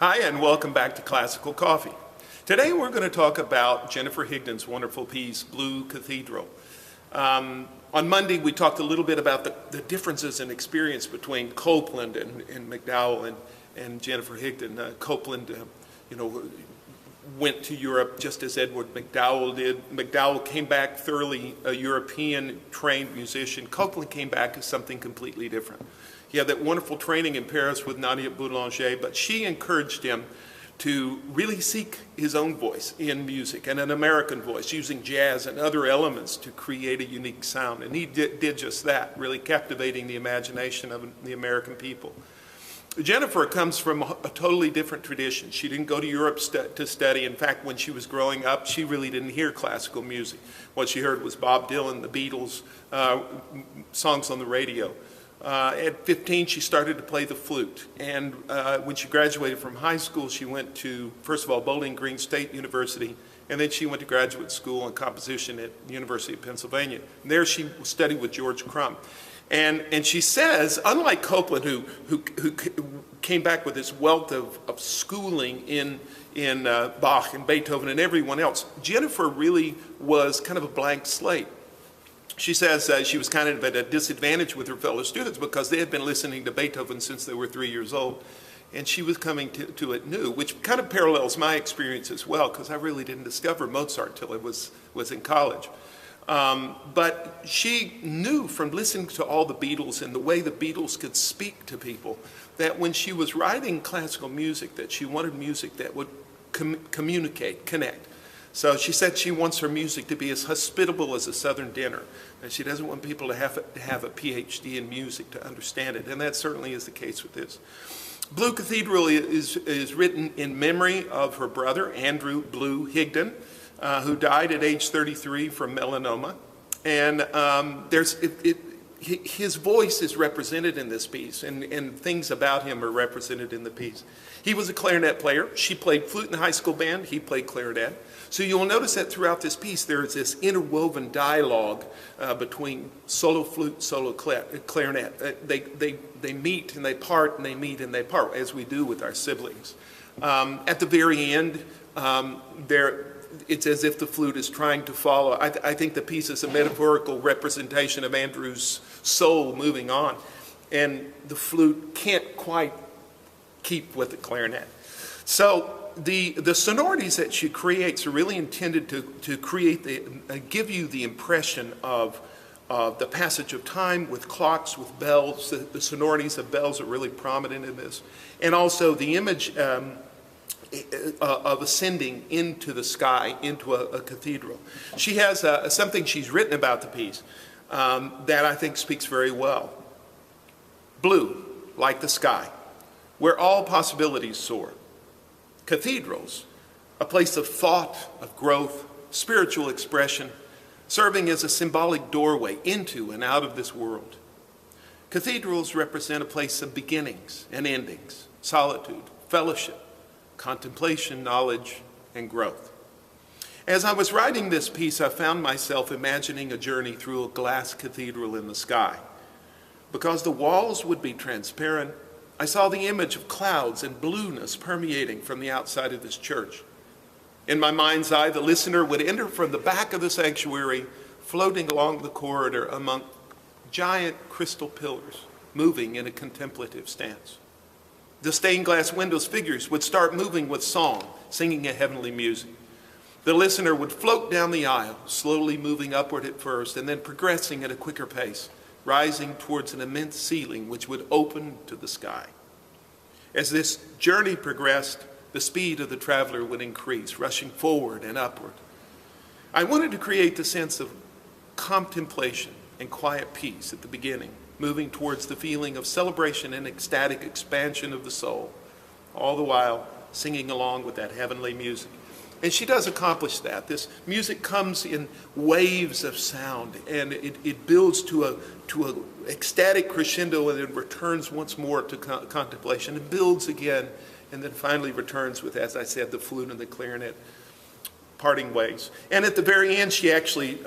Hi, and welcome back to Classical Coffee. Today we're going to talk about Jennifer Higdon's wonderful piece, Blue Cathedral. On Monday we talked a little bit about the differences in experience between Copland and MacDowell and Jennifer Higdon. Copland, went to Europe just as Edward MacDowell did. MacDowell came back thoroughly a European-trained musician. Copland came back as something completely different. He had that wonderful training in Paris with Nadia Boulanger, but she encouraged him to really seek his own voice in music and an American voice, using jazz and other elements to create a unique sound. And he did just that, really captivating the imagination of the American people. Jennifer comes from a totally different tradition. She didn't go to Europe to study. In fact, when she was growing up, she really didn't hear classical music. What she heard was Bob Dylan, the Beatles, songs on the radio. At 15, she started to play the flute. And when she graduated from high school, she went to, first of all, Bowling Green State University, and then she went to graduate school in composition at the University of Pennsylvania. And there she studied with George Crumb. And she says, unlike Copland, who came back with this wealth of schooling in Bach and Beethoven and everyone else, Jennifer really was kind of a blank slate. She says she was kind of at a disadvantage with her fellow students because they had been listening to Beethoven since they were 3 years old. And she was coming to it new, which kind of parallels my experience as well, because I really didn't discover Mozart till I was in college. But she knew from listening to all the Beatles and the way the Beatles could speak to people that when she was writing classical music, that she wanted music that would communicate, connect. So she said she wants her music to be as hospitable as a Southern dinner, and she doesn't want people to have a PhD in music to understand it, and that certainly is the case with this. Blue Cathedral is written in memory of her brother, Andrew Blue Higdon, who died at age 33 from melanoma, and his voice is represented in this piece, and things about him are represented in the piece. He was a clarinet player. She played flute in the high school band. He played clarinet. So you'll notice that throughout this piece there is this interwoven dialogue between solo flute, solo clarinet. They meet and they part, and they meet and they part, as we do with our siblings. At the very end, it's as if the flute is trying to follow. I think the piece is a metaphorical representation of Andrew's soul moving on, and the flute can't quite keep with the clarinet. So the sonorities that she creates are really intended to create give you the impression of the passage of time with clocks, with bells. The sonorities of bells are really prominent in this, and also the image of ascending into the sky, into a cathedral. She has something she's written about the piece that I think speaks very well. Blue, like the sky, where all possibilities soar. Cathedrals, a place of thought, of growth, spiritual expression, serving as a symbolic doorway into and out of this world. Cathedrals represent a place of beginnings and endings, solitude, fellowship, contemplation, knowledge, and growth. As I was writing this piece, I found myself imagining a journey through a glass cathedral in the sky. Because the walls would be transparent, I saw the image of clouds and blueness permeating from the outside of this church. In my mind's eye, the listener would enter from the back of the sanctuary, floating along the corridor among giant crystal pillars, moving in a contemplative stance. The stained glass windows figures would start moving with song, singing a heavenly music. The listener would float down the aisle, slowly moving upward at first, and then progressing at a quicker pace, rising towards an immense ceiling which would open to the sky. As this journey progressed, the speed of the traveler would increase, rushing forward and upward. I wanted to create the sense of contemplation and quiet peace at the beginning, moving towards the feeling of celebration and ecstatic expansion of the soul, all the while singing along with that heavenly music. And she does accomplish that. This music comes in waves of sound, and it builds to a ecstatic crescendo, and then returns once more to contemplation, and builds again, and then finally returns with, as I said, the flute and the clarinet parting ways. And at the very end, she actually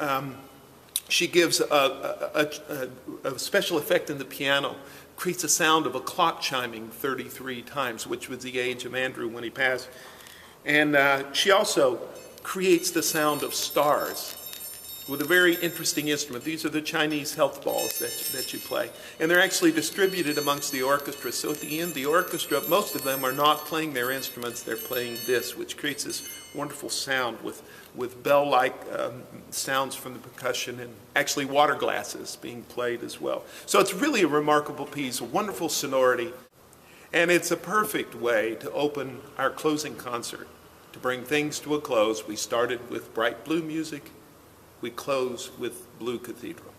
she gives a special effect in the piano, creates a sound of a clock chiming 33 times, which was the age of Andrew when he passed. And she also creates the sound of stars with a very interesting instrument. These are the Chinese health balls that you play. And they're actually distributed amongst the orchestra. So at the end, the orchestra, most of them are not playing their instruments, they're playing this, which creates this wonderful sound with bell-like sounds from the percussion and actually water glasses being played as well. So it's really a remarkable piece, a wonderful sonority. And it's a perfect way to open our closing concert, to bring things to a close. We started with bright blue music. We close with Blue Cathedral.